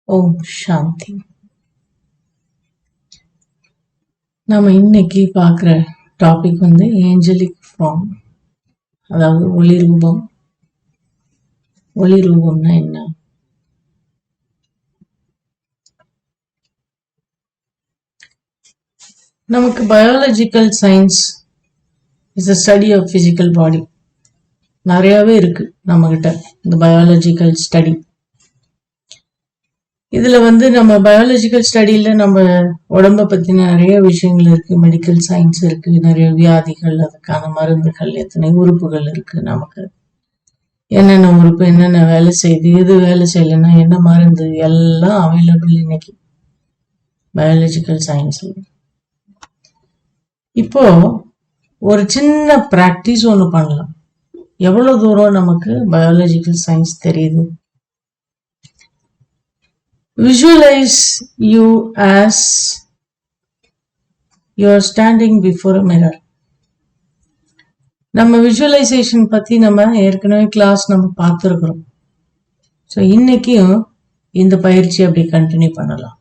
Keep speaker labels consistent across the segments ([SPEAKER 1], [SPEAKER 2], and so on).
[SPEAKER 1] ஓம் சாந்தி. நம்ம இன்னைக்கு பார்க்குற டாபிக் ஏஞ்சலிக் ஃபார்ம், அதாவது ஒளி ரூபம். ஒளி ரூபம்னா என்ன? நமக்கு biological science is a study of physical body. நிறையாவே இருக்கு நம்மகிட்ட இந்த பயாலஜிக்கல் ஸ்டடி. இதுல நம்ம பயாலஜிக்கல் ஸ்டடியில நம்ம உடம்ப பத்தின நிறைய விஷயங்கள் இருக்கு. மெடிக்கல் சயின்ஸ் இருக்கு, நிறைய வியாதிகள், அதுக்கான மருந்துகள், எத்தனை உறுப்புகள் இருக்கு, நமக்கு என்னென்ன உறுப்பு என்னென்ன வேலை செய்யுது, எது வேலை செய்யலைன்னா என்ன மருந்து, எல்லாம் அவைலபிள் இன்னைக்கு பயாலஜிக்கல் சயின்ஸ். இப்போ ஒரு சின்ன பிராக்டிஸ் ஒன்று பண்ணலாம். எவ்வளவு தூரம் நமக்கு பயாலஜிக்கல் சயின்ஸ் தெரியுது? Visualize you as you are standing before a mirror. நம்ம விஷுவலைசேஷன் பத்தி நம்ம ஏற்கனவே கிளாஸ் நம்ம பார்த்துருக்கிறோம். ஸோ இன்னைக்கும் இந்த பயிற்சி அப்படி கண்டினியூ பண்ணலாம்.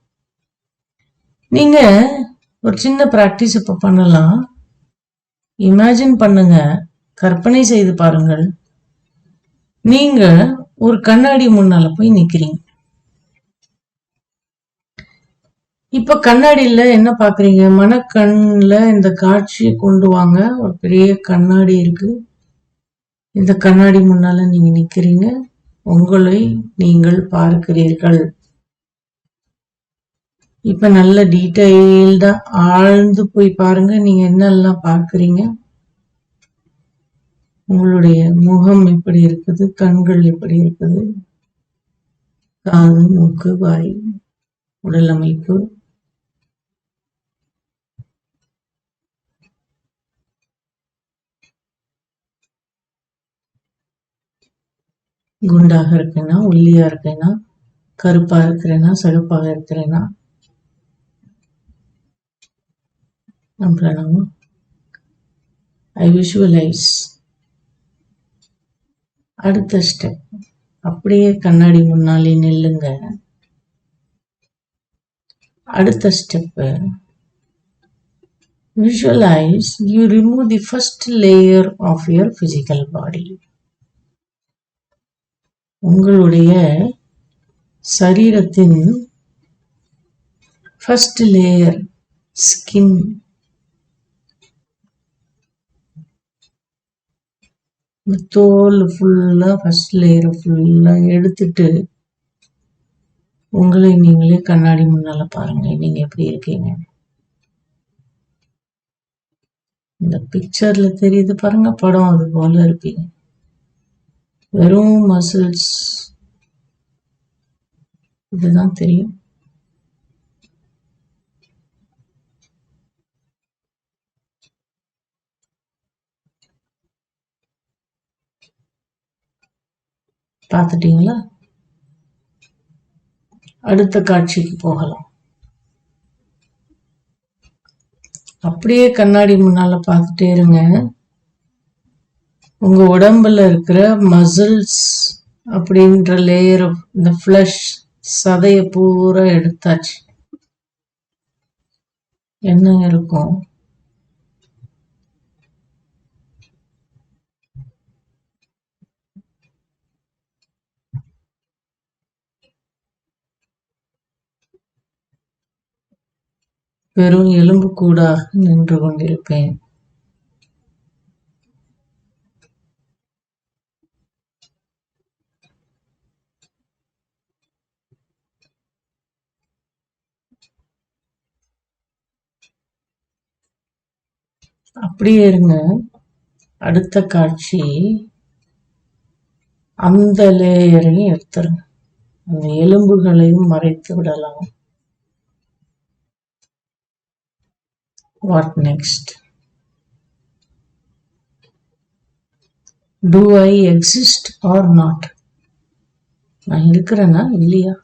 [SPEAKER 1] நீங்க ஒரு சின்ன பிராக்டிஸ் இப்ப பண்ணலாம். இமேஜின் பண்ணுங்க, கற்பனை செய்து பாருங்கள், நீங்க ஒரு கண்ணாடி முன்னால போய் நிக்கிறீங்க. இப்ப கண்ணாடியில என்ன பாக்குறீங்க? மனக்கண்ணுல இந்த காட்சியை கொண்டு வாங்க. ஒரு பெரிய கண்ணாடி இருக்கு. இந்த கண்ணாடி முன்னால நீங்க நிக்கிறீங்க. உங்களை நீங்கள் பார்க்கிறீர்கள். இப்ப நல்ல டீடைல்டா ஆழ்ந்து போய் பாருங்க. நீங்க என்னெல்லாம் பார்க்கிறீங்க? உங்களுடைய முகம் எப்படி இருக்குது, கண்கள் எப்படி இருக்குது, காது, மூக்கு, வாய், உடல் அமைப்பு, குண்டாக இருக்கேனா, ஒல்லியா இருக்கேனா, கருப்பா இருக்கிறேனா, சகப்பாக இருக்கிறேனா, அப்புறம் ஐ விஷுவலைஸ். அடுத்த ஸ்டெப், அப்படியே கண்ணாடி முன்னாலே நில்லுங்க. அடுத்த step, visualize you remove the first layer of your physical body. உங்களுடைய சரீரத்தின் ஃபர்ஸ்ட் லேயர் ஸ்கின், தோல் ஃபுல்லா ஃபர்ஸ்ட் லேயர் ஃபுல்லா எடுத்துட்டு உங்களை நீங்களே கண்ணாடி முன்னால பாருங்க. நீங்க எப்படி இருக்கீங்க? இந்த பிக்சர்ல தெரியுது பாருங்க, படம், அது போல இருப்பீங்க. வெறும் மசில்ஸ், இதுதான் தெரியும். பார்த்துட்டீங்களா? அடுத்த காட்சிக்கு போகலாம். அப்படியே கண்ணாடி முன்னால பார்த்துட்டே இருங்க. உங்க உடம்புல இருக்கிற மசில்ஸ் அப்படின்ற லேயர் ஆஃப் இந்த ஃப்ளஷ் சதைய பூரா எடுத்தாச்சு. என்ன இருக்கும்? வெறும் எலும்பு கூடாக நின்று கொண்டிருப்பேன். அப்படியே இருங்க. அடுத்த காட்சி அந்த லேயரையும் எடுத்துருங்க. அந்த எலும்புகளையும் மறைத்து விடலாம். What next? Do I exist or not? நான் இருக்கிறேனா இல்லையா?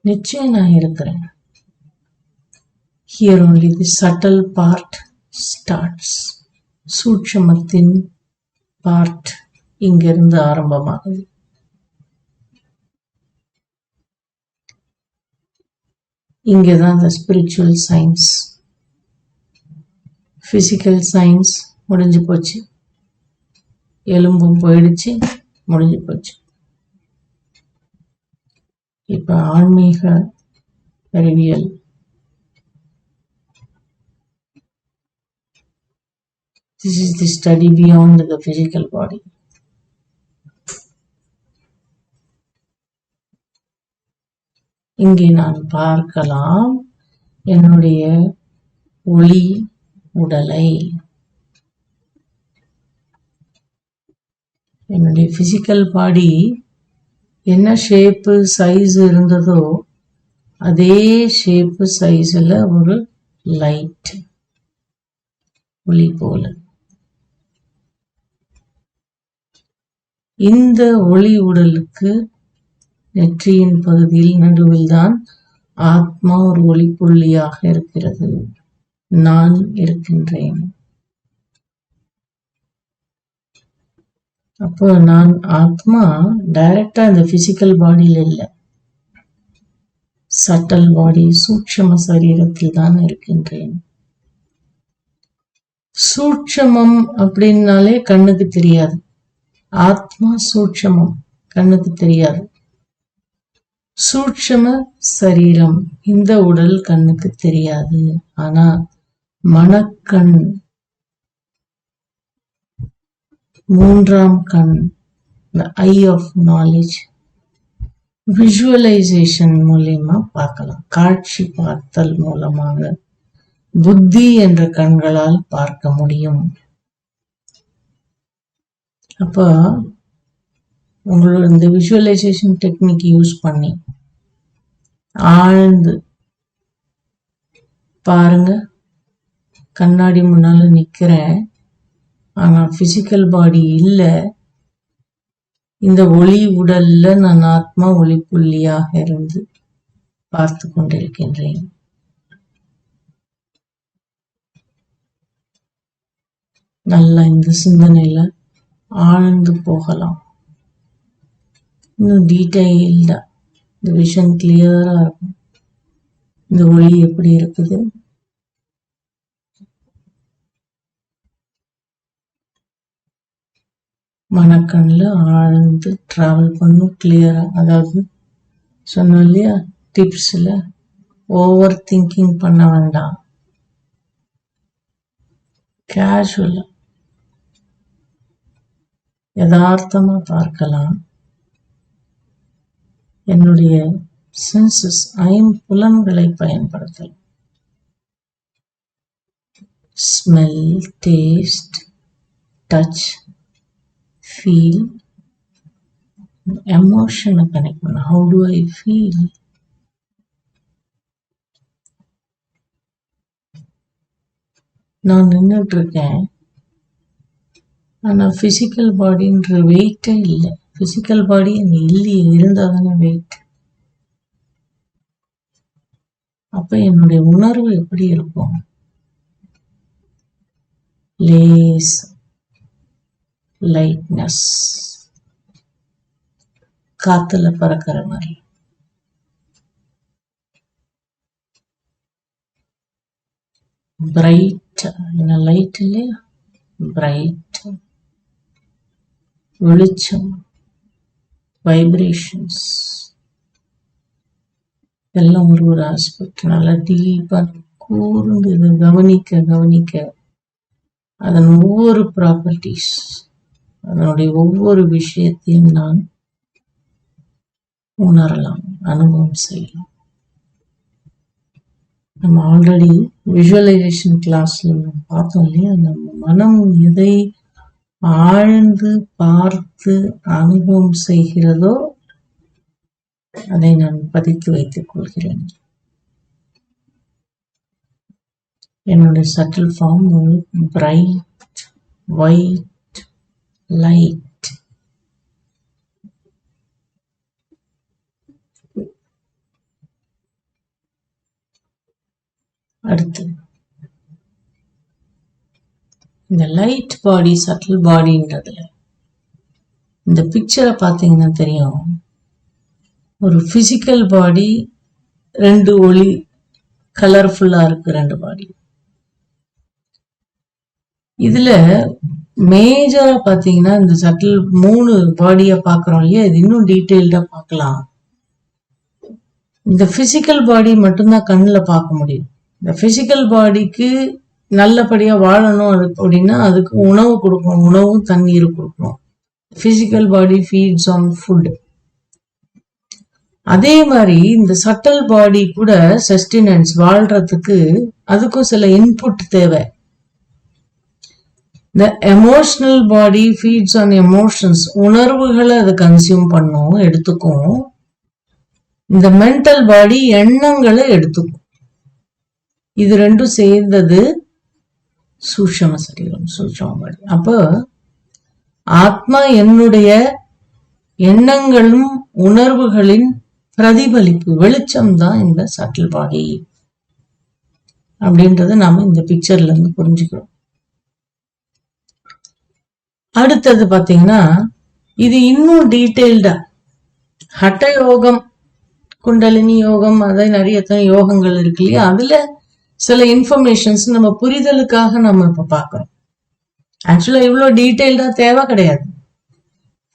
[SPEAKER 1] நிச்சயம் நான் இருக்கிறேன். Here only the subtle part starts. சூட்சமத்தின் பார்ட் இங்கிருந்து ஆரம்பமாகுது. இங்கதான் the spiritual science. physical science முடிஞ்சு போச்சு. எலும்பும் போயிடுச்சு, முடிஞ்சு போச்சு. இப்ப ஆன்மீக அறிவியல். This is the study beyond the physical body. இங்கே நான் பார்க்கலாம் என்னுடைய ஒளி உடலை. என்னுடைய பிசிக்கல் பாடி என்ன ஷேப்பு சைஸ் இருந்ததோ அதே ஷேப்பு சைஸ்ல ஒரு லைட் ஒளி போல. இந்த ஒளி உடலுக்கு நெற்றியின் பகுதியில் நடுவில் தான் ஆத்மா ஒரு ஒளிப்புள்ளியாக இருக்கிறது. நான் இருக்கின்றேன். அப்போ நான் ஆத்மா டைரக்டா இந்த பிசிக்கல் பாடியில இல்லை, சட்டல் பாடி சூட்சம சரீரத்தில் தான் இருக்கின்றேன். சூட்சமம் அப்படின்னாலே கண்ணுக்கு தெரியாது. ஆத்மா சூட்சமம், கண்ணுக்கு தெரியாது. சூட்சம சரீரம், இந்த உடல் கண்ணுக்கு தெரியாது. ஆனா மனக்கண், மூன்றாம் கண், the eye of knowledge, visualization மூலியமா பார்க்கலாம். காட்சி பார்த்தல் மூலமாக புத்தி என்ற கண்களால் பார்க்க முடியும். அப்ப உங்களோட இந்த விஷுவலைசேஷன் டெக்னிக் யூஸ் பண்ணி ஆழ்ந்து பாருங்க. கண்ணாடி முன்னால நிக்கிறேன், ஆனா பிசிக்கல் பாடி இல்ல. இந்த ஒளி உடல்ல நான் ஆத்மா ஒளி புள்ளியாக இருந்து பார்த்து கொண்டிருக்கின்றேன். நல்லா இந்த சிந்தனையில ஆழ்ந்து போகலாம். இன்னும் டீட்டெயில்டா இந்த விஷன் கிளியரா இருக்கும். இந்த ஒளி எப்படி இருக்குது, மனக்கண்ல ஆழ்ந்து டிராவல் பண்ணும் கிளியரா. அதாவது சொன்னோம் இல்லையா டிப்ஸ்ல, ஓவர் திங்கிங் பண்ண வேண்டாம். கேஷுவலா யதார்த்தமா பார்க்கலாம். என்னுடைய சென்சஸ், ஐம்புலன்களை பயன்படுத்தலாம். ஸ்மெல், டேஸ்ட், டச், ஃபீல், எமோஷனை கனெக்ட் பண்ண. How to I feel? நான் நின்றுட்டு இருக்கேன், ஆனா பிசிக்கல் பாடின்ற வெயிட்டே இல்லை. பிசிக்கல் பாடி அங்க இல்லையே, இருந்தாதானே வெயிட். அப்ப என்னுடைய உணர்வு எப்படி இருக்கும்? லேஸ், லைட்னஸ், காத்துல பறக்கிற மாதிரி. பிரைட், என்ன லைட் இல்லையா, பிரைட், வெளிச்சம், வைப்ரேஷன்ஸ் எல்லாம் ஒரு ஆஸ்பெக்ட். நல்லா டீப்பா கூர்ந்து இதை கவனிக்க கவனிக்க அதன் ஒவ்வொரு ப்ராப்பர்ட்டிஸ், அதனுடைய ஒவ்வொரு விஷயத்தையும் நான் உணரலாம், அனுபவம் செய்யலாம். நம்ம ஆல்ரெடி விஷுவலைசேஷன் கிளாஸ்ல பார்த்தோம் இல்லையா, நம்ம மனம் எதை ஆழ்ந்து பார்த்து அனுபவம் செய்கிறதோ அதை நான் பதித்து வைத்துக் கொள்கிறேன். என்னுடைய சட்டில் ஃபார்ம் ஒரு பிரைட் ஒயிட் லைட். அடுத்து இந்த லைட் பாடி, சட்டில் பாடின்றதுல இந்த பிக்சரை பார்த்தீங்கன்னா தெரியும். ஒரு பிசிக்கல் பாடி, ரெண்டு ஒளி கலர்ஃபுல்லா இருக்கு, ரெண்டு பாடி. இதுல மேஜரா பாத்தீங்கன்னா இந்த சட்டில் 3 பாடிய பாக்குறோம் இல்லையா, இது இன்னும் டீட்டெயில்டா பார்க்கலாம். இந்த பிசிக்கல் பாடி மட்டும்தான் கண்ணுல பார்க்க முடியும். இந்த பிசிக்கல் பாடிக்கு நல்லபடியா வாழணும் அப்படின்னா அதுக்கு உணவு கொடுக்கணும், உணவும் தண்ணீர் கொடுக்கணும். Physical body feeds on food. அதே மாதிரி இந்த சட்டல் பாடி கூட சஸ்டினன்ஸ் வாழ்றதுக்கு அதுக்கும் சில இன்புட் தேவை. இந்த emotional body feeds on emotions, உணர்வுகளை அது கன்சியூம் பண்ணும், எடுத்துக்கும். இந்த மென்டல் பாடி எண்ணங்களை எடுத்துக்கும். இது ரெண்டும் சேர்ந்தது சூட்சும சரீரம், சூட்சும பாடி. அப்போ ஆத்மா என்னுடைய எண்ணங்களும் உணர்வுகளின் பிரதிபலிப்பு, வெளிச்சம் தான் இந்த சட்டில் பாடி அப்படின்றத நாம இந்த பிக்சர்ல இருந்து புரிஞ்சுக்கிறோம். அடுத்தது பாத்தீங்கன்னா இது இன்னும் டீட்டெயில்டா ஹட்ட யோகம், குண்டலினி யோகம், அதை நிறைய யோகங்கள் இருக்கு இல்லையா, அதுல சில இன்ஃபர்மேஷன்ஸ் நம்ம புரிதலுக்காக நம்ம இப்ப பாக்குறோம். ஆக்சுவலா இவ்வளவு டீட்டெயில்டா தேவை கிடையாது.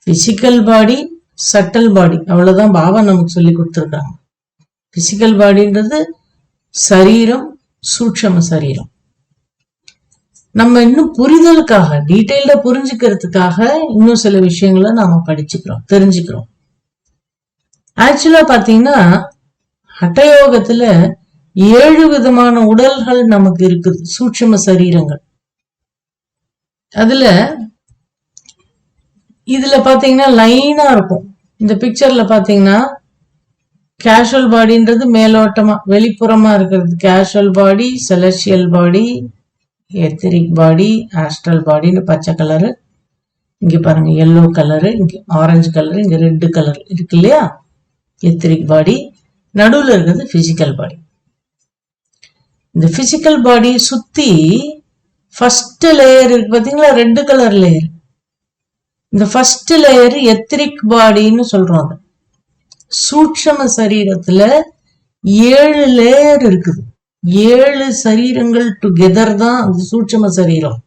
[SPEAKER 1] பிசிக்கல் பாடி, சட்டல் பாடி, அவ்வளவுதான் பாபா நமக்கு சொல்லி கொடுத்துருக்காங்க. பிசிக்கல் பாடின்றது சரீரம், சூட்சம சரீரம். நம்ம இன்னும் புரிதலுக்காக, டீட்டெயில்டா புரிஞ்சுக்கிறதுக்காக இன்னும் சில விஷயங்களை நாம படிச்சுக்கிறோம், தெரிஞ்சுக்கிறோம். ஆக்சுவலா பாத்தீங்கன்னா ஹட்டயோகத்துல 7 விதமான உடல்கள் நமக்கு இருக்குது, சூட்சும சரீரங்கள். இதுல பாத்தீங்கன்னா லைனா இருக்கும். இந்த பிக்சர்ல பாத்தீங்கன்னா கேஷுவல் பாடின்றது மேலோட்டமா வெளிப்புறமா இருக்கிறது கேஷுவல் பாடி, செலஸ்டியல் பாடி, எத்திரிக் பாடி, ஆஸ்ட்ரல் பாடின்னு பச்சை கலரு, இங்க பாருங்க எல்லோ கலரு, இங்க ஆரஞ்சு கலரு, இங்க ரெட் கலர் இருக்கு இல்லையா, எத்திரிக் பாடி. நடுவுல இருக்கிறது பிசிக்கல் பாடி. இந்த பிசிக்கல் பாடி சுத்தி ஃபர்ஸ்ட் லேயர் இருக்கு பாத்தீங்களா, ரெட் கலர் லேயர். இந்த ஃபர்ஸ்ட் லேயர் எத்திரிக் பாடின்னு சொல்றோம். சூட்சம சரீரத்துல 7 லேயர் இருக்குது. 7 சரீரங்கள் டுகெதர் தான் அந்த சூட்சம சரீரம்.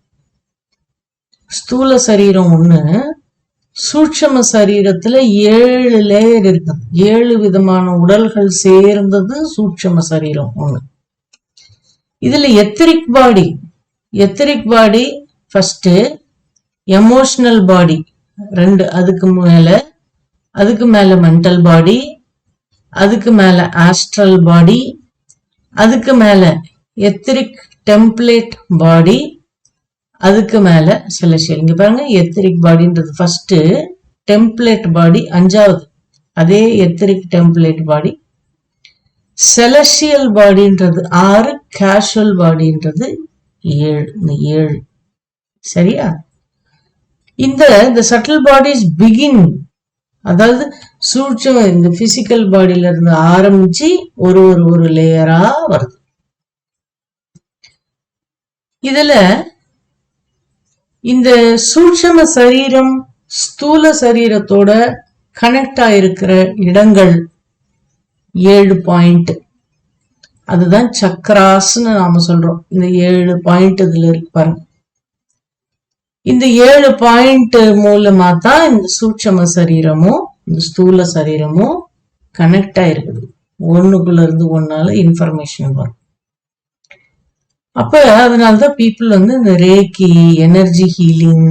[SPEAKER 1] ஸ்தூல சரீரம் ஒண்ணு, சூட்சம சரீரத்துல 7 லேயர் இருக்குது. 7 விதமான உடல்கள் சேர்ந்தது சூட்சம சரீரம் ஒண்ணு. இதுல எத்திரிக் பாடி ஃபர்ஸ்ட், எமோஷனல் பாடி 2, அதுக்கு மேல மென்டல் பாடி, அதுக்கு மேல ஆஸ்ட்ரல் பாடி, அதுக்கு மேல எத்திரிக் டெம்ப்ளேட் பாடி, அதுக்கு மேல செலஸ்டியல். இங்க பாருங்க, எத்திரிக் பாடின்றது ஃபர்ஸ்ட், டெம்ப்ளேட் பாடி 5வது, அதே எத்திரிக் டெம்ப்ளேட் பாடி. செலஸ்டியல் பாடின்றது 6, கேஷுவல் பாடின்றது 7. சரியா? இந்த சட்டில் பாடிஸ் பிகின், அதாவது சூட்சம இந்த பிசிக்கல் பாடியில இருந்து ஆரம்பிச்சு ஒரு லேயரா வருது. இதுல இந்த சூட்சம சரீரம் ஸ்தூல சரீரத்தோட கனெக்ட் ஆயிருக்கிற இடங்கள் 7 பாயிண்ட், அதுதான் சக்கராஸ்ன்னு நாம சொல்றோம். இந்த 7 பாயிண்ட் இதுல இருக்கு பாருங்க. இந்த 7 பாயிண்ட் மூலமா தான் இந்த சூட்சம சரீரமும் இந்த ஸ்தூல சரீரமும் கனெக்ட் ஆயிருக்குது. ஒண்ணுக்குள்ள இருந்து ஒன்னால இன்ஃபர்மேஷன் வரும். அப்ப அதனாலதான் பீப்புள் இந்த ரேக்கி, எனர்ஜி ஹீலிங்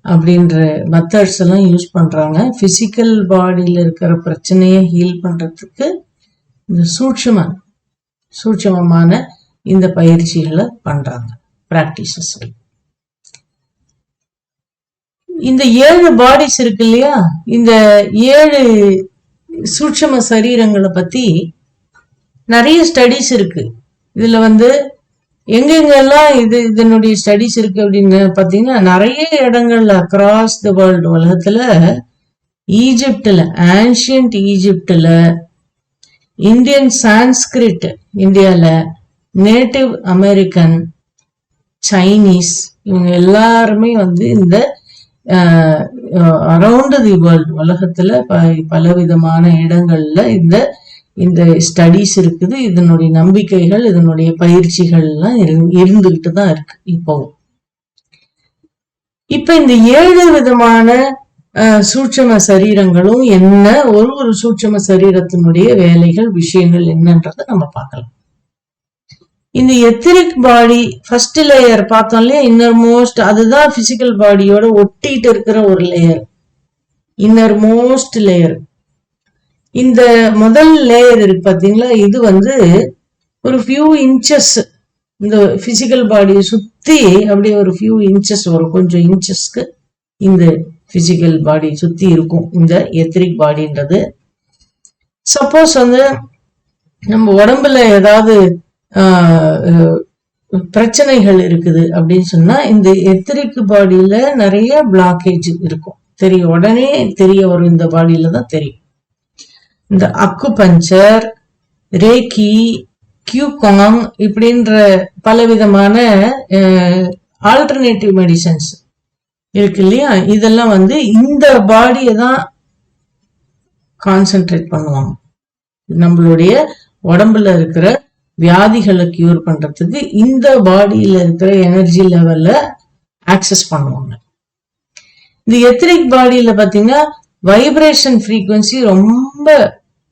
[SPEAKER 1] அப்படின்ற மெத்தட்ஸ் எல்லாம் யூஸ் பண்றாங்க. பிசிக்கல் பாடியில இருக்கிற பிரச்சனையை ஹீல் பண்றதுக்கு இந்த சூட்சமமான இந்த பயிற்சிகளை பண்றாங்க, பிராக்டிசஸ். இந்த 7 பாடிஸ் இருக்கு இல்லையா, இந்த 7 சூட்சம சரீரங்களை பத்தி நிறைய ஸ்டடிஸ் இருக்கு. இதுல எங்கெங்கெல்லாம் இதனுடைய ஸ்டடிஸ் இருக்கு அப்படின்னு பாத்தீங்கன்னா, நிறைய இடங்கள்ல அக்ராஸ் த வேர்ல்டு, உலகத்துல, ஈஜிப்ட்ல, ஆன்ஷியன்ட் ஈஜிப்ட்ல, இந்தியன் சான்ஸ்கிரிட் இந்தியால, நேட்டிவ் அமெரிக்கன், சைனீஸ், இவங்க எல்லாருமே இந்த அரௌண்ட் தி வேர்ல்டு, உலகத்துல பலவிதமான இடங்கள்ல இந்த ஸ்டடிஸ் இருக்குது. இதனுடைய நம்பிக்கைகள், இதனுடைய பயிற்சிகள் எல்லாம் இருந்துகிட்டு தான் இருக்கு இப்பவும். இப்ப இந்த 7 விதமான சூட்சம சரீரங்களும் என்ன, ஒரு சூட்சம சரீரத்தினுடைய வேலைகள், விஷயங்கள் என்னன்றத நம்ம பார்க்கலாம். இந்த எத்திரிக் பாடி ஃபர்ஸ்ட் லேயர் பார்த்தோம் இல்லையா, இன்னர் மோஸ்ட், அதுதான் பிசிக்கல் பாடியோட ஒட்டிட்டு இருக்கிற ஒரு லேயர், இன்னர் மோஸ்ட் லேயர். இந்த முதல் லேயர் இருக்கு பாத்தீங்களா, இது ஒரு ஃபியூ இன்ச்சஸ் இந்த பிசிக்கல் பாடியை சுத்தி அப்படியே ஒரு ஃபியூ இன்ச்சஸ் வரும், கொஞ்சம் இன்ச்சஸ்க்கு இந்த பிசிக்கல் பாடி சுத்தி இருக்கும் இந்த எத்திரிக் பாடின்றது. சப்போஸ் நம்ம உடம்புல ஏதாவது பிரச்சனைகள் இருக்குது அப்படின்னு சொன்னா, இந்த எத்திரிக் பாடியில நிறைய பிளாக்கேஜ் இருக்கும், தெரியும், உடனே தெரிய வரும், இந்த பாடியில தான் தெரியும். இந்த அக்குபஞ்சர், ரேக்கி, கியூகாங் இப்படின்ற பலவிதமான ஆல்டர்னேட்டிவ் மெடிசன்ஸ் இருக்கு இல்லையா, இதெல்லாம் இந்த பாடியை தான் கான்சென்ட்ரேட் பண்ணுவாங்க. நம்மளுடைய உடம்புல இருக்கிற வியாதிகளை கியூர் பண்றதுக்கு இந்த பாடியில இருக்கிற எனர்ஜி லெவல்ல ஆக்சஸ் பண்ணுவாங்க. இந்த எத்திரிக் பாடியில பாத்தீங்கன்னா வைப்ரேஷன் ஃப்ரீக்வன்சி ரொம்ப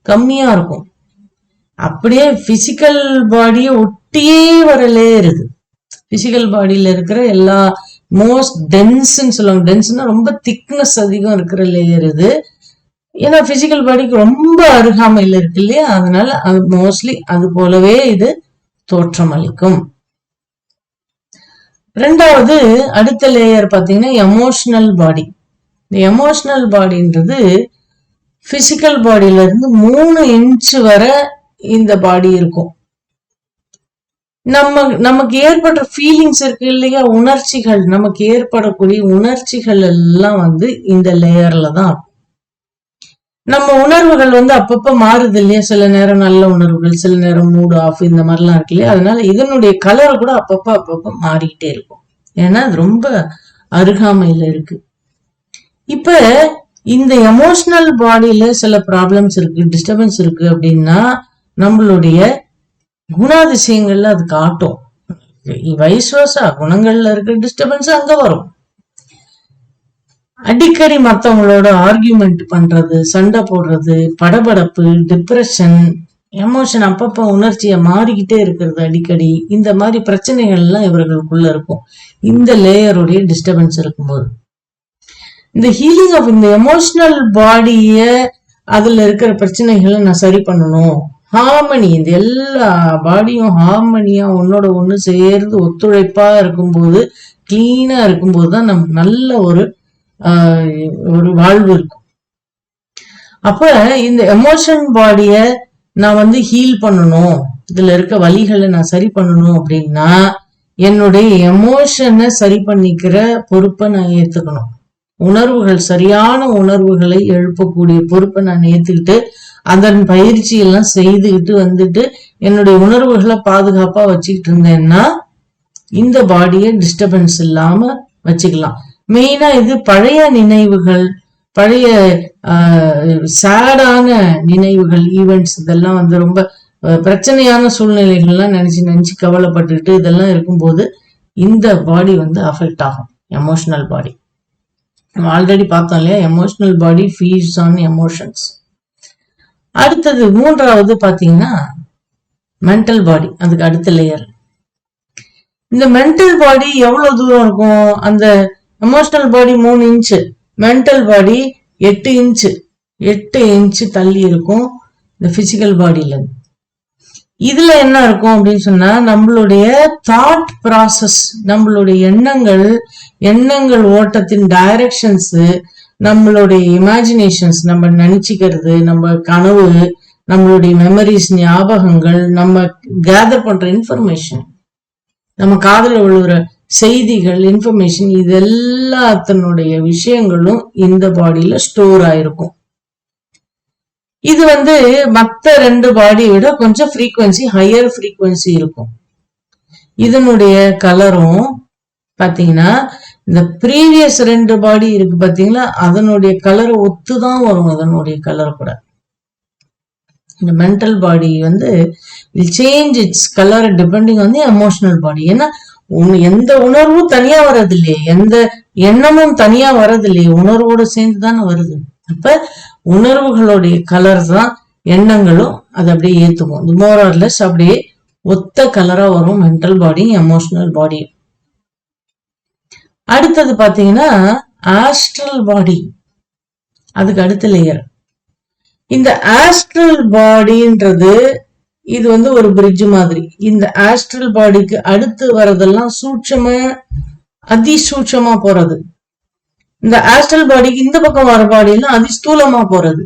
[SPEAKER 1] கம்மியா இருக்கும். அப்படியே பிசிக்கல் பாடியை ஒட்டியே வர லேயர் இது. பிசிக்கல் பாடியில இருக்கிற எல்லா மோஸ்ட் டென்ஸ்ன்னு சொல்லுவாங்க, டென்ஸ்னா ரொம்ப திக்னஸ் அதிகம் இருக்கிற லேயர் இது. ஏன்னா பிசிக்கல் பாடிக்கு ரொம்ப அருகாமையில் இருக்கு இல்லையா, அதனால அது மோஸ்ட்லி அது போலவே இது தோற்றம் அளிக்கும். ரெண்டாவது அடுத்த லேயர் பாத்தீங்கன்னா எமோஷனல் பாடி. இந்த எமோஷனல் பாடின்றது பிசிக்கல் பாடியில இருந்து 3 இன்ச் வரை இந்த பாடி இருக்கும். நமக்கு ஏற்படுற ஃபீலிங்ஸ் இருக்கு இல்லையா, உணர்ச்சிகள், நமக்கு ஏற்படக்கூடிய உணர்ச்சிகள் எல்லாம் இந்த லேயர்ல தான் இருக்கும். நம்ம உணர்வுகள் அப்பப்ப மாறுது இல்லையா, சில நேரம் நல்ல உணர்வுகள், சில நேரம் மூட் ஆஃப், இந்த மாதிரிலாம் இருக்கு இல்லையா, அதனால இதனுடைய கலர் கூட அப்பப்ப மாறிக்கிட்டே இருக்கும், ஏன்னா அது ரொம்ப அருகாமையில இருக்கு. இப்ப இந்த எமோஷனல் பாடியில சில ப்ராப்ளம்ஸ் இருக்கு, டிஸ்டர்பன்ஸ் இருக்கு அப்படின்னா நம்மளுடைய குணாதிசயங்கள்ல அது காட்டும். வைஸ்வர்சா, குணங்கள்ல இருக்க டிஸ்டர்பன்ஸ் அங்க வரும். அடிக்கடி மத்தவங்களோட ஆர்கியூமெண்ட் பண்றது, சண்டை போடுறது, படபடப்பு, டிப்ரெஷன், எமோஷன், அப்பப்ப உணர்ச்சியை மாறிக்கிட்டே இருக்கிறது அடிக்கடி, இந்த மாதிரி பிரச்சனைகள் எல்லாம் இவர்களுக்குள்ள இருக்கும் இந்த லேயருடைய டிஸ்டர்பன்ஸ் இருக்கும்போது. இந்த ஹீலிங் ஆஃப் இந்த எமோஷனல் பாடிய, அதுல இருக்கிற பிரச்சனைகளை நான் சரி பண்ணணும், ஹார்மனி, இந்த எல்லா பாடியும் ஹார்மனியா ஒன்னோட ஒண்ணு சேர்ந்து ஒத்துழைப்பா இருக்கும்போது, கிளீனா இருக்கும்போது தான் நமக்கு நல்ல ஒரு வாழ்வு இருக்கும். அப்ப இந்த எமோஷன் பாடிய நான் ஹீல் பண்ணணும், இதுல இருக்க வலிகளை நான் சரி பண்ணணும் அப்படின்னா என்னுடைய எமோஷனை சரி பண்ணிக்கிற பொறுப்பை நான் ஏத்துக்கணும். உணர்வுகள், சரியான உணர்வுகளை எழுப்பக்கூடிய பொறுப்பை நான் ஏத்துக்கிட்டு அதன் பயிற்சி எல்லாம் செய்துகிட்டு வந்துட்டு என்னுடைய உணர்வுகளை பாதுகாப்பா வச்சுக்கிட்டு இருந்தேன்னா இந்த பாடியை டிஸ்டர்பன்ஸ் இல்லாம வச்சுக்கலாம். மெயினா இது பழைய நினைவுகள், பழைய சேடான நினைவுகள், ஈவெண்ட்ஸ், இதெல்லாம் வந்து ரொம்ப பிரச்சனையான சூழ்நிலைகள்லாம் நினைச்சு கவலைப்பட்டுட்டு இதெல்லாம் இருக்கும்போது இந்த பாடி வந்து அஃபெக்ட் ஆகும். எமோஷனல் பாடி நம்ம ஆல்ரெடி பார்த்தோம் இல்லையா, emotional body feeds on emotions. அடுத்தது மூன்றாவது பாத்தீங்கன்னா மென்டல் பாடி, அதுக்கு அடுத்த லேயர். இந்த மென்டல் பாடி எவ்வளவு தூரம் இருக்கும்? அந்த எமோஷனல் பாடி 3 இன்ச்சு, மென்டல் பாடி 8 இன்ச்சு, 8 இன்ச்சு தள்ளி இருக்கும் இந்த பிசிக்கல் பாடியில. இதுல என்ன இருக்கும் அப்படின்னு சொன்னா நம்மளுடைய தாட் ப்ராசஸ், நம்மளுடைய எண்ணங்கள் ஓட்டத்தின் டைரக்ஷன்ஸ், நம்மளுடைய இமேஜினேஷன்ஸ், நம்ம நினைச்சுக்கிறது, நம்ம கனவு, நம்மளுடைய மெமரிஸ், ஞாபகங்கள், நம்ம கேதர் பண்ற இன்ஃபர்மேஷன், நம்ம காதுல விழுகிற செய்திகள், இன்ஃபர்மேஷன், இது எல்லாத்தினுடைய விஷயங்களும் இந்த பாடியில ஸ்டோர் ஆயிருக்கும். இது வந்து மற்ற 2 பாடியை விட கொஞ்சம் ஃப்ரீக்வன்சி, ஹையர் ஃப்ரீக்வன்சி இருக்கும். இதனுடைய கலரும் பாத்தீங்கன்னா இந்த ப்ரீவியஸ் 2 பாடி இருக்கு பாத்தீங்களா, அதனுடைய கலர் ஒத்துதான் வரும். அதனுடைய கலர் கூட இந்த மென்டல் பாடி வந்து change its colour depending on the emotional body. ஏன்னா எந்த உணர்வும் தனியா வர்றது இல்லையே, எந்த எண்ணமும் தனியா வர்றது இல்லையே, உணர்வோட சேர்ந்து தானே வருது. அப்ப உணர்வுகளுடைய கலர் தான் எண்ணங்களும் அது அப்படியே ஏத்துக்கும். மோர் ஆர் லெஸ் அப்படியே ஒத்த கலரா வரும் மென்டல் பாடி, எமோஷனல் பாடி. அடுத்தது பாத்தீங்கன்னா ஆஸ்ட்ரல் பாடி, அதுக்கு அடுத்த லேயர். இந்த ஆஸ்ட்ரல் பாடின்றது இது வந்து ஒரு பிரிட்ஜ் மாதிரி. இந்த ஆஸ்ட்ரல் பாடிக்கு அடுத்து வரதெல்லாம் சூட்சமா, அதிசூட்சமா போறது. இந்த ஆஸ்ட்ரல் பாடிக்கு இந்த பக்கம் வர பாடியெல்லாம் அதிஸ்தூலமா போறது.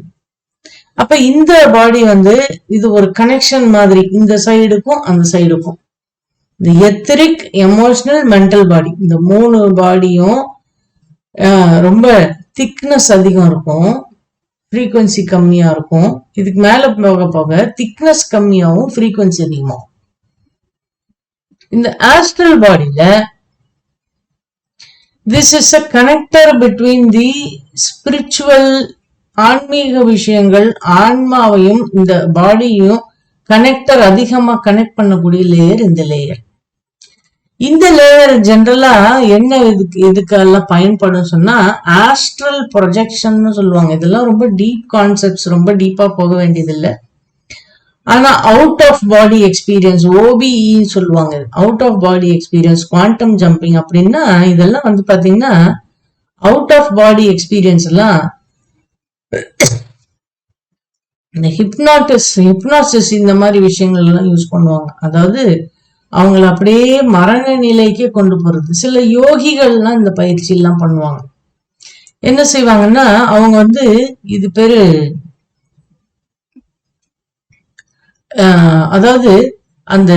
[SPEAKER 1] அப்ப இந்த பாடி வந்து இது ஒரு கனெக்ஷன் மாதிரி, இந்த சைடுக்கும் அந்த சைடுக்கும். இந்த எத்திரிக், எமோஷனல், மென்டல் பாடி, இந்த 3 பாடியும் ரொம்ப திக்னஸ் அதிகம் இருக்கும், ஃப்ரீக்வன்சி கம்மியா இருக்கும். இதுக்கு மேல போக போக திக்னஸ் கம்மியாகவும் ஃப்ரீக்வன்சி அதிகமாகும். இந்த ஆஸ்ட்ரல் பாடியில this is a connector between the spiritual, ஆன்மீக விஷயங்கள், ஆன்மாவையும் இந்த பாடியும் கனெக்டர், அதிகமா கனெக்ட் பண்ணக்கூடிய லேயர் இந்த லேயர். இந்த லேயர் ஜெனரலா என்ன இதுக்கெல்லாம் பயன்படும் சொன்னா ஆஸ்ட்ரல் ப்ரொஜெக்ஷன் சொல்லுவாங்க. இதெல்லாம் ரொம்ப டீப் கான்செப்ட்ஸ், ரொம்ப டீப்பா போக வேண்டியது இல்லை. ஆனா அவுட் ஆஃப் பாடி எக்ஸ்பீரியன்ஸ், ஓபிஇன்னு சொல்லுவாங்க, out of body experience, quantum jumping அப்படின்னா இதெல்லாம் வந்து பாத்தீங்கன்னா அவுட் ஆஃப் பாடி எக்ஸ்பீரியன்ஸ் எல்லாம் இந்த ஹிப்னாசிஸ் இந்த மாதிரி விஷயங்கள் எல்லாம் யூஸ் பண்ணுவாங்க. அதாவது அவங்கள அப்படியே மரண நிலைக்கே கொண்டு போறது. சில யோகிகள்லாம் இந்த பயிற்சி எல்லாம் பண்ணுவாங்க. என்ன செய்வாங்கன்னா அவங்க வந்து இது பேரு அதாவது அந்த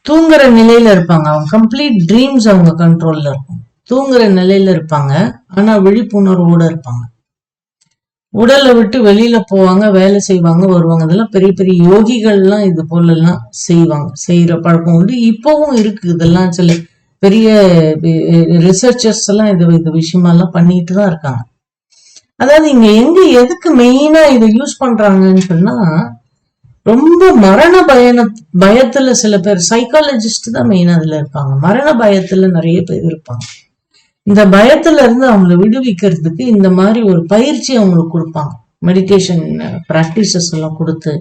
[SPEAKER 1] தூங்குற நிலையில இருப்பாங்க. அவங்க கம்ப்ளீட் ட்ரீம்ஸ் அவங்க கண்ட்ரோல்ல இருக்கும். தூங்குற நிலையில இருப்பாங்க, ஆனா விழிப்புணர்வோட இருப்பாங்க. உடலை விட்டு வெளியில போவாங்க, வேலை செய்வாங்க, வருவாங்க. இதெல்லாம் பெரிய பெரிய யோகிகள்லாம் இது போல எல்லாம் செய்யற பழக்கம் உண்டு. இப்பவும் இருக்கு. இதெல்லாம் சில பெரிய ரிசர்ச்சர்ஸ் எல்லாம் இது விஷயமெல்லாம் பண்ணிட்டு தான் இருக்காங்க. அதாவது இங்க எதுக்கு மெயினா இதை யூஸ் பண்றாங்கன்னு சொன்னா, ரொம்ப மரண பயத்துல சில பேர், சைக்காலஜிஸ்ட் தான் மெயினா அதுல இருப்பாங்க. மரண பயத்துல நிறைய பேர் இருப்பாங்க. இந்த பயத்துல இருந்து அவங்களை விடுவிக்கிறதுக்கு இந்த மாதிரி ஒரு பயிற்சி அவங்களுக்கு கொடுப்பாங்க. மெடிடேஷன் பிராக்டிசஸ் எல்லாம் கொடுத்து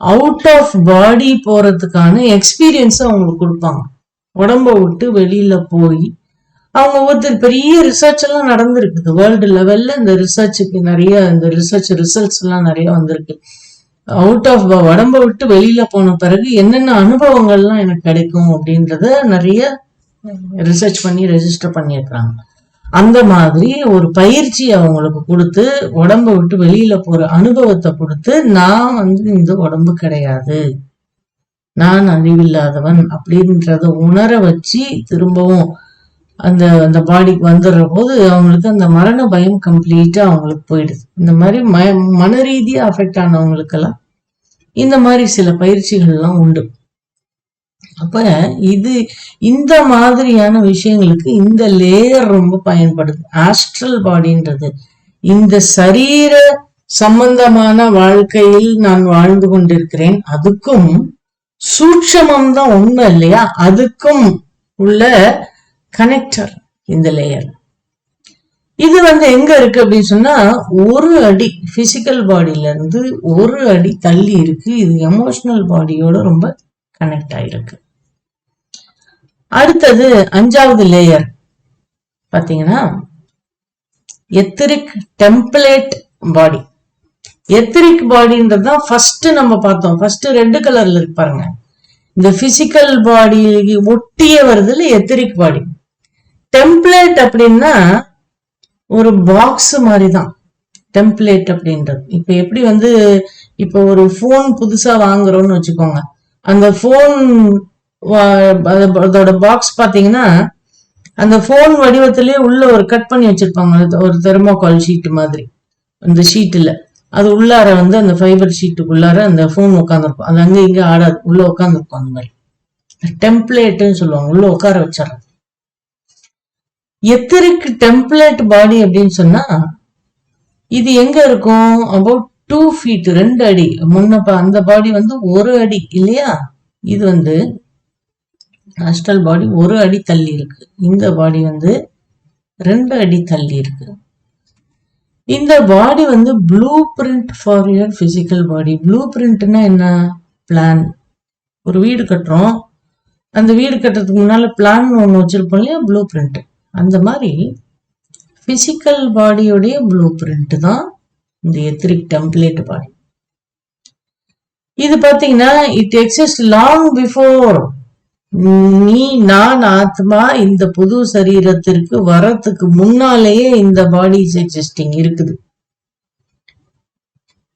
[SPEAKER 1] அவுட் ஆஃப் பாடி போறதுக்கான எக்ஸ்பீரியன்ஸ் அவங்களுக்கு கொடுப்பாங்க. உடம்ப விட்டு வெளியில போய் அவங்க ஒருத்தர் பெரிய ரிசர்ச் எல்லாம் நடந்திருக்குது. வேர்ல்டு லெவல்ல இந்த ரிசர்ச்சுக்கு நிறைய இந்த ரிசர்ச் ரிசல்ட்ஸ் எல்லாம் நிறைய வந்திருக்கு. அவுட் ஆஃப் உடம்ப விட்டு வெளியில போன பிறகு என்னென்ன அனுபவங்கள்லாம் எனக்கு கிடைக்கும் அப்படின்றத நிறைய ரிசர்ச் பண்ணி ரெஜிஸ்டர் பண்ணியிருக்கிறாங்க. அந்த மாதிரி ஒரு பயிற்சி அவங்களுக்கு கொடுத்து உடம்ப விட்டு வெளியில போற அனுபவத்தை கொடுத்து, நான் வந்து இந்த உடம்பு கிடையாது, நான் அழிவில்லாதவன் அப்படின்றத உணர வச்சு திரும்பவும் அந்த அந்த பாடிக்கு வந்துடுற போது அவங்களுக்கு அந்த மரண பயம் கம்ப்ளீட்டா அவங்களுக்கு போயிடுது. இந்த மாதிரி மன ரீதியா அஃபெக்ட் ஆனவங்களுக்கெல்லாம் இந்த மாதிரி சில பயிற்சிகள்லாம் உண்டு. அப்ப இது இந்த மாதிரியான விஷயங்களுக்கு இந்த லேயர் ரொம்ப பயன்படுது. ஆஸ்ட்ரல் பாடின்றது இந்த சரீர சம்பந்தமான வாழ்க்கையில் நான் வாழ்ந்து கொண்டிருக்கிறேன், அதுக்கும் சூட்சமம் தான் உண்மை இல்லையா, அதுக்கும் உள்ள கனெக்டர் இந்த லேயர். இது எங்க இருக்கு அப்படின்னு சொன்னா, ஒரு அடி பிசிக்கல் பாடியில இருந்து ஒரு அடி தள்ளி இருக்கு. இது எமோஷனல் பாடியோட ரொம்ப கனெக்ட் ஆயிருக்கு. அடுத்தது 5வது லேயர் பாத்தீங்கன்னா எத்திரிக் டெம்ப்ளேட் பாடி. எத்திரிக் பாடின்றதுதான் ஃபர்ஸ்ட் நம்ம பார்த்தோம். ஃபர்ஸ்ட் ரெட் கலர்ல இருக்கு பாருங்க. இந்த பிசிக்கல் பாடி ஒட்டிய வருதுல எத்திரிக் பாடி. டெம்ப்ளேட் அப்படின்னா ஒரு பாக்ஸ் மாதிரி தான் டெம்ப்ளேட் அப்படின்றது. இப்ப எப்படி இப்ப ஒரு போன் புதுசா வாங்குறோம்னு வச்சுக்கோங்க, அந்த போன் அதோட பாக்ஸ் பாத்தீங்கன்னா அந்த போன் வடிவத்திலேயே உள்ள ஒரு கட் பண்ணி வச்சிருப்பாங்க, ஒரு தெர்மோகால் ஷீட் மாதிரி. அந்த ஷீட்ல அது உள்ளார அந்த ஃபைபர் ஷீட்டுக்குள்ளார அந்த போன் உட்காந்துருக்கும். அது அங்க இங்க ஆடாது, உள்ள உட்காந்துருக்கும். அந்த மாதிரி டெம்ப்ளேட்னு சொல்லுவாங்க, உள்ள உட்கார வச்சிடறது. எத்திரிக் டெம்ப்ளேட் பாடி அப்படின்னு சொன்னா இது எங்க இருக்கும்? அபவுட் 2 feet 2 அடி முன்னப்ப அந்த பாடி 1 அடி இல்லையா. இது ஆஸ்ட்ரல் பாடி 1 அடி தள்ளி இருக்கு. இந்த பாடி 2 அடி தள்ளி இருக்கு. இந்த body blueprint for your physical body. ப்ளூ பிரிண்ட்னா என்ன? பிளான். ஒரு வீடு கட்டுறோம், அந்த வீடு கட்டுறதுக்கு முன்னால பிளான் ஒண்ணு வச்சிருப்போம் இல்லையா, ப்ளூ பிரிண்ட். அந்த மாதிரி பிசிக்கல் பாடியோடைய ப்ளூ பிரிண்ட் தான் இந்த எத்திரிக் டெம்ப்ளேட் பாடி. இது பாத்தீங்கன்னா இட் எக்ஸிஸ்ட் லாங் பிஃபோர் நீ நான் ஆத்மா இந்த புது சரீரத்திற்கு வரத்துக்கு முன்னாலேயே இந்த பாடி எக்ஸிஸ்டிங் இருக்குது.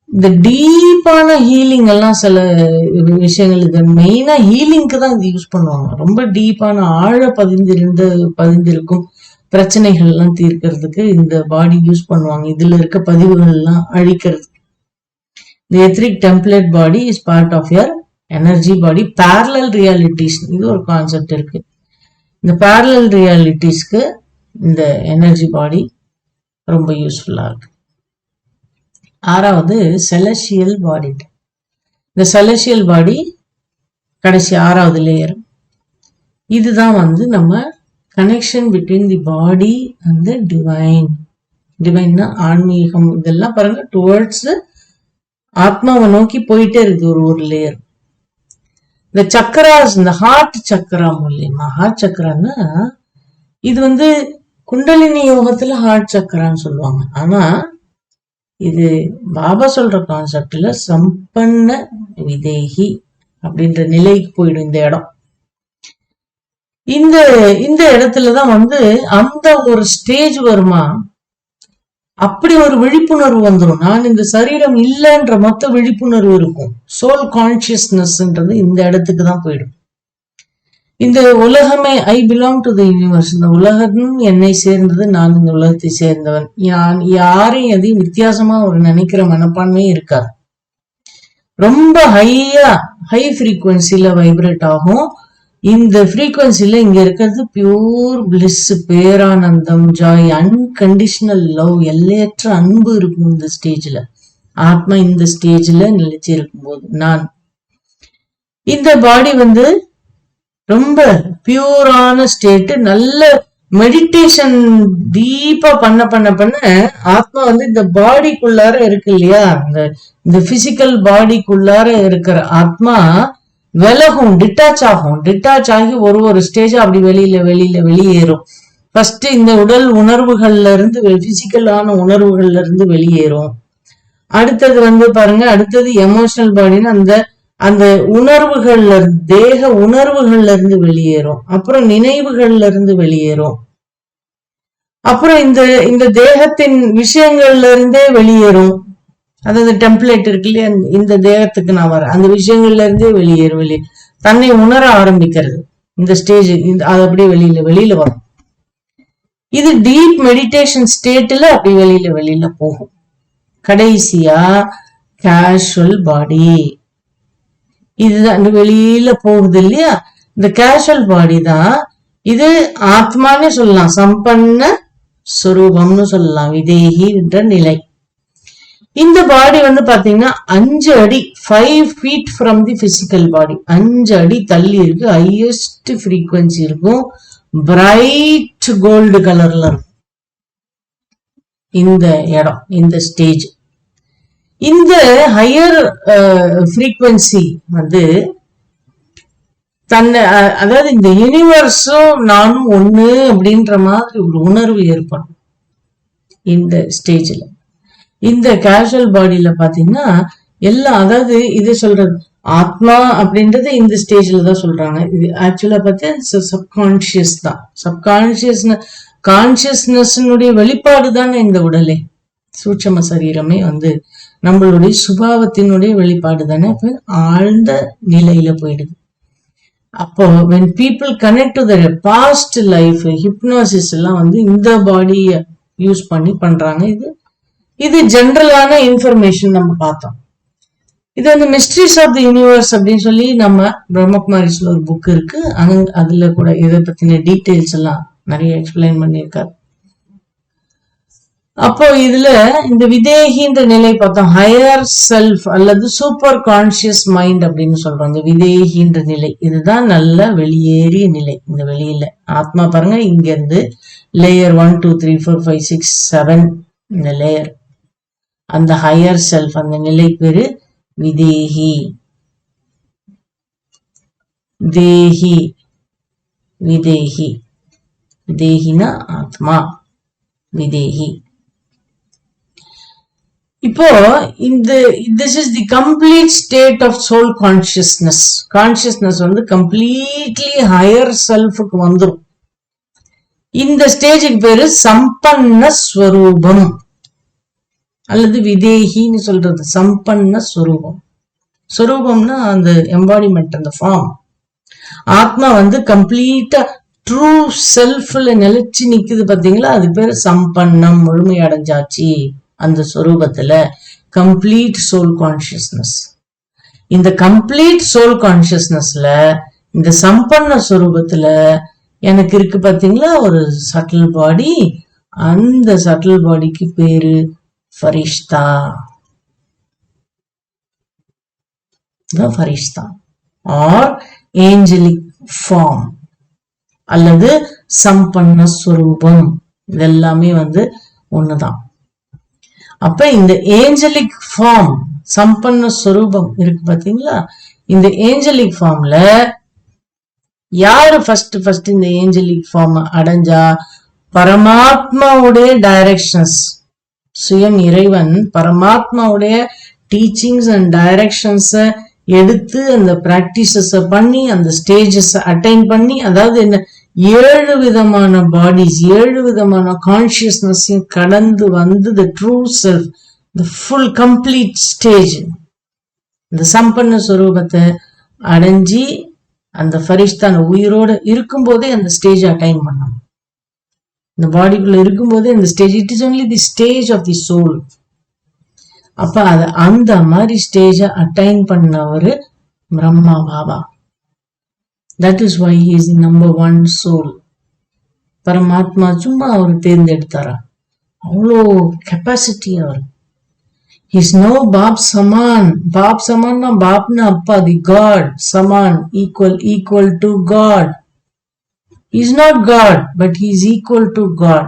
[SPEAKER 1] இந்த டீப்பான ஹீலிங் எல்லாம் சில விஷயங்கள் இது மெயினா ஹீலிங்க்கு தான் இது யூஸ் பண்ணுவாங்க. ரொம்ப டீப்பான ஆழ பதிந்திருக்கும் பிரச்சனைகள் எல்லாம் தீர்க்கறதுக்கு இந்த பாடி யூஸ் பண்ணுவாங்க. இதுல இருக்க பதிவுகள் எல்லாம் அழிக்கிறது. The etheric template body is part of your energy body. Parallel realities இது ஒரு கான்செப்ட் இருக்கு. இந்த parallel realities-க்கு இந்த எனர்ஜி பாடி ரொம்ப யூஸ்ஃபுல்லா இருக்கு. 6வது celestial body. இந்த celestial body கடைசி 6வது லேயர். இதுதான் நம்ம connection between the body and the divine. டிவைன்னா ஆன்மீகம். இதெல்லாம் பாருங்க டுவர்ட்ஸ் ஆத்மாவை நோக்கி போயிட்டே இருக்கு. ஒரு லேயர். இந்த சக்கராஸ், இந்த ஹார்ட் சக்கரா மூலியமா, ஹார்ட் சக்கரான்னா இது குண்டலினி யோகத்துல ஹார்ட் சக்கரான்னு சொல்லுவாங்க. ஆனா இது பாபா சொல்ற கான்செப்ட்ல சம்பன்ன விதேகி அப்படின்ற நிலைக்கு போயிடும் இந்த இடம். இந்த இடத்துலதான் அந்த ஒரு ஸ்டேஜ் வருமா, அப்படி ஒரு விழிப்புணர்வு வந்துடும். நான் இந்த சரீரம் இல்லைன்ற மொத்த விழிப்புணர்வு இருக்கும். சோல் கான்சியஸ்னஸ்ன்றது இந்த இடத்துக்கு தான் போயிடும். இந்த உலகமே I belong to the universe. இந்த உலகம் என்னை சேர்ந்தது, நான் இந்த உலகத்தை சேர்ந்தவன். யாரையும் எதையும் வித்தியாசமா ஒரு நினைக்கிற மனப்பான்மையே இருக்காது. ரொம்ப ஹை ஃப்ரீக்குவன்சில வைப்ரேட் ஆகும். இந்த ஃப்ரீக்குவன்சில இங்க இருக்கிறது பியூர் பிளிஸ், பேரானந்தம், ஜாய், அன்கண்டிஷனல் லவ், எல்லையற்ற அன்பு இருக்கும் இந்த ஸ்டேஜ்ல. ஆத்மா இந்த ஸ்டேஜ்ல நிலைச்சு இருக்கும் போது நான் இந்த பாடி ரொம்ப பியூரான ஸ்டேட். நல்ல மெடிடேஷன் டீப்பா பண்ண ஆத்மா இந்த பாடிக்குள்ளார இருக்கு இல்லையா, இந்த பிசிக்கல் பாடிக்குள்ளார இருக்கிற ஆத்மா விலகும், டிட்டாச் ஆகும். டிட்டாச் ஆகி ஒரு ஸ்டேஜ் அப்படி வெளியேறும். ஃபர்ஸ்ட் இந்த உடல் உணர்வுகள்ல இருந்து, பிசிக்கலான உணர்வுகள்ல இருந்து வெளியேறும். அடுத்தது பாருங்க, அடுத்தது எமோஷனல் பாடின்னு அந்த உணர்வுகள்ல தேக உணர்வுகள்ல இருந்து வெளியேறும். அப்புறம் நினைவுகள்ல இருந்து வெளியேறும். அப்புறம் இந்த தேகத்தின் விஷயங்கள்ல இருந்தே வெளியேறும். அதாவது டெம்ப்ளேட் இருக்கு இல்லையா, இந்த தேகத்துக்கு நான் வரேன், அந்த விஷயங்கள்ல இருந்தே வெளியே தன்னை உணர ஆரம்பிக்கிறது. இந்த ஸ்டேஜ் அது அப்படியே வெளியில வரும். இது டீப் மெடிடேஷன் ஸ்டேட்ல அப்படி வெளியில போகும். கடைசியா கேஷுவல் பாடி, இதுதான் வெளியில போகுது இல்லையா, இந்த கேஷுவல் பாடி தான். இது ஆத்மான்னு சொல்லலாம், சம்பன்ன ஸ்வரூபம்னு சொல்லலாம், விதேகி என்ற நிலை. இந்த பாடி பாத்தீங்கன்னா 5 அடி 5 feet from the physical body, 5 அடி தள்ளி இருக்கு. ஹையஸ்ட் ஃப்ரீக்வன்சி இருக்கும், பிரைட் கோல்டு கலர்ல இருக்கும் இந்த இடம், இந்த ஸ்டேஜ். இந்த ஹையர் ஃப்ரீக்வன்சி தன்னை, அதாவது இந்த யூனிவர்ஸும் நானும் ஒண்ணு அப்படின்ற மாதிரி ஒரு உணர்வு ஏற்படும் இந்த ஸ்டேஜ்ல. இந்த கேஷுவல் பாடியில பாத்தீங்கன்னா எல்லாம், அதாவது இது சொல்றது ஆத்மா அப்படின்றது இந்த ஸ்டேஜ்ல தான் சொல்றாங்க. இது ஆக்சுவலா பார்த்தா சப்கான்சியஸ் தான். கான்சியஸ்னஸ்னுடைய வெளிப்பாடு தானே இந்த உடலே, சூட்சம சரீரமே நம்மளுடைய சுபாவத்தினுடைய வெளிப்பாடு தானே. இப்ப ஆழ்ந்த நிலையில போயிடுது. அப்போ when people connect to their past life, hypnosis எல்லாம் இந்த பாடியை யூஸ் பண்ணி பண்றாங்க. இது ஜெனரலான இன்ஃபர்மேஷன் நம்ம பார்த்தோம். இது மிஸ்ட்ரிஸ் ஆஃப் தி யூனிவர்ஸ் அப்படின்னு சொல்லி நம்ம பிரம்மகுமாரிஸ்ல ஒரு புக் இருக்கு, அதுல கூட இதை பத்தின டீட்டெயில்ஸ் எல்லாம் நிறைய எக்ஸ்பிளைன் பண்ணியிருக்காரு. அப்போ இதுல இந்த விதேகின்ற நிலை பார்த்தோம், ஹையர் செல்ஃப் அல்லது சூப்பர் கான்சியஸ் மைண்ட் அப்படின்னு சொல்றோம். இந்த விதேகின்ற நிலை இதுதான் நல்ல வெளியேறிய நிலை. இந்த வெளியில ஆத்மா பாருங்க, இங்க இருந்து லேயர் 1 2 3 4 5 6 7 இந்த லேயர், அந்த ஹையர் செல்ஃப், அந்த நிலை பேரு விதேகி. தேகி, விதேகி, தேகினா ஆத்மா, விதேகி. இப்போ this is the complete state of soul consciousness. Consciousness completely higher செல்ஃபுக்கு வந்துடும். இந்த ஸ்டேஜுக்கு பேரு சம்பன்ன ஸ்வரூபம் அல்லது விதேகின்னு சொல்றது. சம்பன்ன ஸ்வரூபம், ஸ்வரூபம்னா அந்த எம்பாடிமெண்ட், அந்த ஃபார்ம். ஆத்மா கம்ப்ளீட்டா ட்ரூ செல்ஃப்ல நிலைச்சு நிக்குது பாத்தீங்களா, அது பேரு சம்பன்னம், முழுமை அடைஞ்சாச்சு அந்த ஸ்வரூபத்துல. Complete soul consciousness. இந்த கம்ப்ளீட் சோல் கான்சியஸ்னஸ்ல, இந்த சம்பன்ன ஸ்வரூபத்துல எனக்கு இருக்கு பாத்தீங்களா ஒரு சட்டில் பாடி. அந்த சட்டில் பாடிக்கு பேரு ஃபரிஷ்தா. ஃபரிஷ்தா ஆர் ஏஞ்சலிக் ஃபார்ம் அல்லது சம்பன்ன ஸ்வரூபம், இதெல்லாமே ஒண்ணுதான். அப்ப இந்த ஏஞ்சலிக் ஃபார்ம், சம்பன்ன ஸ்வரூபம் இருக்கு பாத்தீங்களா, இந்த ஏஞ்சலிக் ஃபார்ம்ல யாரு ஃபர்ஸ்ட் இந்த ஏஞ்சலிக் ஃபார்ம் அடைஞ்சா, பரமாத்மாவுடைய டைரக்ஷன்ஸ், சுயம் இறைவன் பரமாத்மாவுடைய டீச்சிங்ஸ் அண்ட் டைரக்ஷன்ஸ எடுத்து அந்த பிராக்டிசஸ் பண்ணி அந்த ஸ்டேஜஸ் அட்டைன் பண்ணி, அதாவது என்ன 7 விதமான பாடிஸ், 7 விதமான கான்சியஸ்னஸ் கடந்து the true self, the full complete stage, இந்த சம்பன்ன ஸ்வரூபத்தை அடைஞ்சி அந்த ஃபரிஷ்தான் உயிரோட இருக்கும் போதே அந்த ஸ்டேஜ் அட்டைன் பண்ணணும். இந்த பாடிக்குள்ள இருக்கும் போதே அந்த stage, it is only the stage of the soul. அப்ப அந்த மாதிரி ஸ்டேஜ அட்டைன் பண்ணவர் Brahma Baba. That is why he is the number 1 soul. பரமாத்மா சும்மா அவர் தேர்ந்தெடுத்தாரா, அவ்வளோ கெப்பாசிட்டி அவர். He is no பாப் சமான். பாப் சமான்னா பாப்னா அப்பா, தி காட். சமான் equal to God. He is not God, but he is equal to God.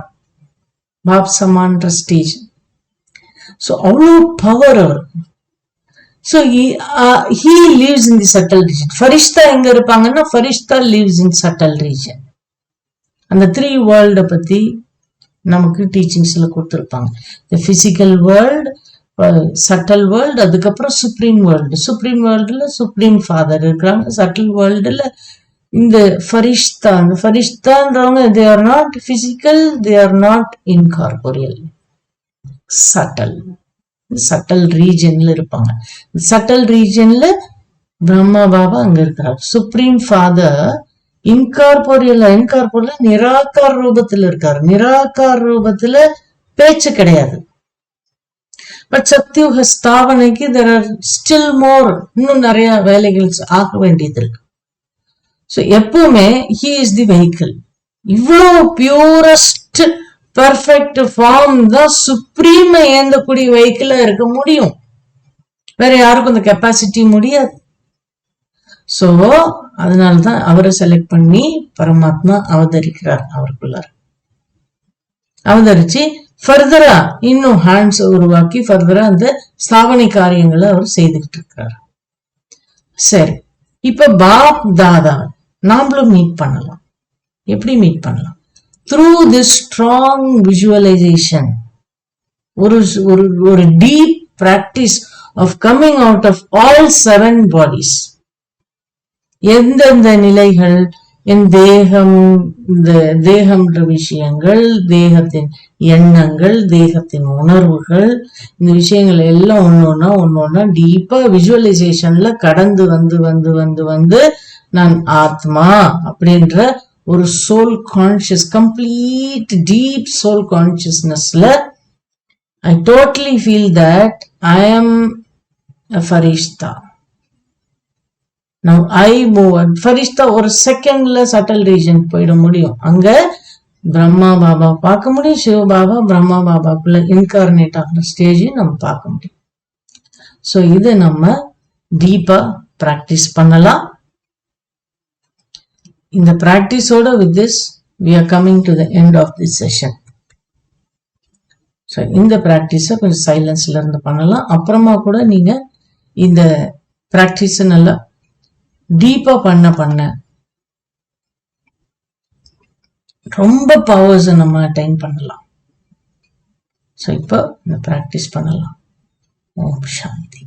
[SPEAKER 1] பாப் சமான்ற ஸ்டேஜ். So அவ்வளோ பவர் அவர். So he lives in the subtle region. Farishta எங்க இருப்பாங்கன்னா, Farishta lives in subtle region. அந்த 3 world பத்தி நமக்கு டீச்சிங்ஸ்ல கொடுத்திருப்பாங்க. The physical world, subtle world, அதுக்கப்புறம் supreme world. Supreme worldல supreme father இருக்கிறாங்க. Subtle worldல இந்த Farishta, அந்த Farishtaன்றவங்க they are not physical, they are not incorporeal. Subtle. Subtle ரீஜன்ல இருப்பாங்க. சட்டல் ரீஜன்ல பிரம்மா பாபா அங்க இருக்கிறார். சுப்ரீம் ஃபாதர் இன்கார்போரியல் நிராகார ரூபத்துல இருக்காரு. நிராகார ரூபத்துல பேச்சு கிடையாது. பட் சத்யுக ஸ்தாபனைக்கு there are still more, இன்னும் நிறைய வேலைகள் ஆக வேண்டியது இருக்கு. ஸோ எப்பவுமே he is the vehicle. இவ்வளவு பியூரஸ்ட் பெர்ஃபெக்ட் ஃபார்ம் தான் சுப்ரீம் ஏந்தக்கூடிய வெஹிக்கிளா இருக்க முடியும். வேற யாருக்கும் அந்த கெப்பாசிட்டி முடியாது. சோ அதனாலதான் அவரை செலக்ட் பண்ணி பரமாத்மா அவதரிக்கிறார். அவருக்குள்ளார் அவதரிச்சு ஃபர்தரா இன்னும் ஹேண்ட்ஸ் உருவாக்கி ஃபர்தரா அந்த ஸ்தாபனை காரியங்களை அவர் செய்துகிட்டு இருக்கிறார். சரி, இப்ப பாப் தாதா நாமளும் மீட் பண்ணலாம். எப்படி மீட் பண்ணலாம்? த்ரூ திஸ் ஸ்ட்ராங் விஜுவலைசேஷன், ஒரு deep practice of coming out of all 7 bodies. எந்தெந்த நிலைகள், என் தேகம், இந்த தேகம்ன்ற விஷயங்கள், தேகத்தின் எண்ணங்கள், தேகத்தின் உணர்வுகள், இந்த விஷயங்கள் எல்லாம் ஒன்னொன்னா டீப்பா விஜுவலைசேஷன்ல கடந்து வந்து வந்து வந்து வந்து நான் ஆத்மா அப்படின்ற ஒரு soul conscious, complete deep soul கான்சியஸ்னஸ்ல I totally feel that I am a farishta. Now I move. farishta ஒரு செகண்ட்ல சட்டல் ரீஜன் போயிட முடியும். அங்க பிரம்மா பாபா பார்க்க முடியும், சிவ பாபா பிரம்மா பாபாக்குள்ள இன்கார்னேட் ஆகிற ஸ்டேஜ் நம்ம பார்க்க முடியும். ஸோ இதை நம்ம டீப்பா பிராக்டிஸ் பண்ணலாம். இந்த பிராக்டிஸோட with this we are coming to the end of this session. So இந்த பிராக்டிஸை கொஞ்சம் சைலன்ஸ்ல இருந்து பண்ணலாம். அப்புறமா கூட நீங்க இந்த பிராக்டிஸ் நல்லா டீப்பா பண்ண ரொம்ப பவர்ஸ் நம்ம அட்டைன் பண்ணலாம். ஸோ இப்போ இந்த பிராக்டிஸ் பண்ணலாம். ஓம் சாந்தி.